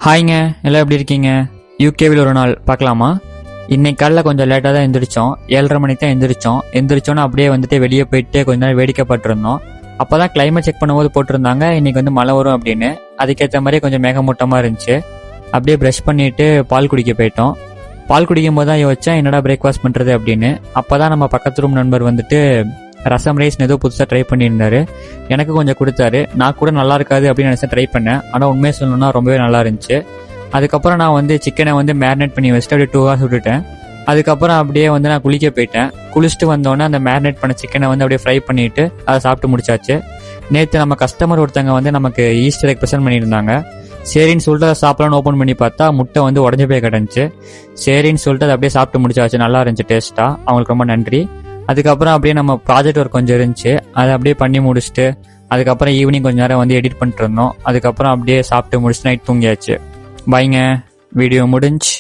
ஹாய்ங்க, எல்லாம் எப்படி இருக்கீங்க? யூகேவில் ஒரு நாள் பார்க்கலாமா? இன்னைக்கு காலைல கொஞ்சம் லேட்டாக தான் எந்திரிச்சோம். 7:30 மணிக்கு தான் எந்திரிச்சோன்னு அப்படியே வந்துட்டு வெளியே போயிட்டு கொஞ்ச நேரம் வேடிக்கைப்பட்டிருந்தோம். அப்போ தான் கிளைமேட் செக் பண்ணும்போது போட்டிருந்தாங்க இன்னைக்கு வந்து மழை வரும் அப்படின்னு. அதுக்கேற்ற மாதிரி கொஞ்சம் மேகமூட்டமாக இருந்துச்சு. அப்படியே ப்ரஷ் பண்ணிட்டு பால் குடிக்க போயிட்டோம். பால் குடிக்கும் போது தான் யோசிச்சேன் என்னடா பிரேக்ஃபாஸ்ட் பண்ணுறது அப்படின்னு. அப்போ தான் நம்ம பக்கத்து ரூம் நண்பர் வந்துட்டு ரசம் ரைஸ் ஏதோ புதுசாக ட்ரை பண்ணியிருந்தாரு. எனக்கு கொஞ்சம் கொடுத்தாரு. நான் கூட நல்லா இருக்காது அப்படின்னு நினச்சா ட்ரை பண்ணேன். ஆனால் உண்மையை சொல்லணும்னா ரொம்பவே நல்லா இருந்துச்சு. அதுக்கப்புறம் நான் வந்து சிக்கனை வந்து மேரினேட் பண்ணி வச்சுட்டு அப்படியே 2 hours விட்டுட்டேன். அதுக்கப்புறம் அப்படியே வந்து நான் குளிக்க போயிட்டேன். குளிச்சுட்டு வந்தோடனே அந்த மேரினேட் பண்ண சிக்கனை வந்து அப்படியே ஃப்ரை பண்ணிட்டு அதை சாப்பிட்டு முடிச்சாச்சு. நேற்று நம்ம கஸ்டமர் ஒருத்தங்க வந்து நமக்கு ஈஸ்டர் எக் ப்ரெசென்ட் பண்ணியிருந்தாங்க. சரின்னு சொல்லிட்டு அதை சாப்பிடலான்னு ஓப்பன் பண்ணி பார்த்தா முட்டை வந்து உடஞ்சி போய் கிடந்துச்சு. சரின்னு சொல்லிட்டு அதை அப்படியே சாப்பிட்டு முடிச்சாச்சு. நல்லா இருந்துச்சு டேஸ்ட்டாக. அவங்களுக்கு ரொம்ப நன்றி. அதுக்கப்புறம் அப்படியே நம்ம ப்ராஜெக்ட் ஒர்க் கொஞ்சம் இருந்துச்சு, அதை அப்படியே பண்ணி முடிச்சுட்டு அதுக்கப்புறம் ஈவினிங் கொஞ்சம் நேரம் வந்து எடிட் பண்ணிட்டு இருந்தோம். அதுக்கப்புறம் அப்படியே சாப்பிட்டு முடிச்சுட்டு நைட் தூங்கியாச்சு. பாய்ங்க, வீடியோ முடிஞ்சு.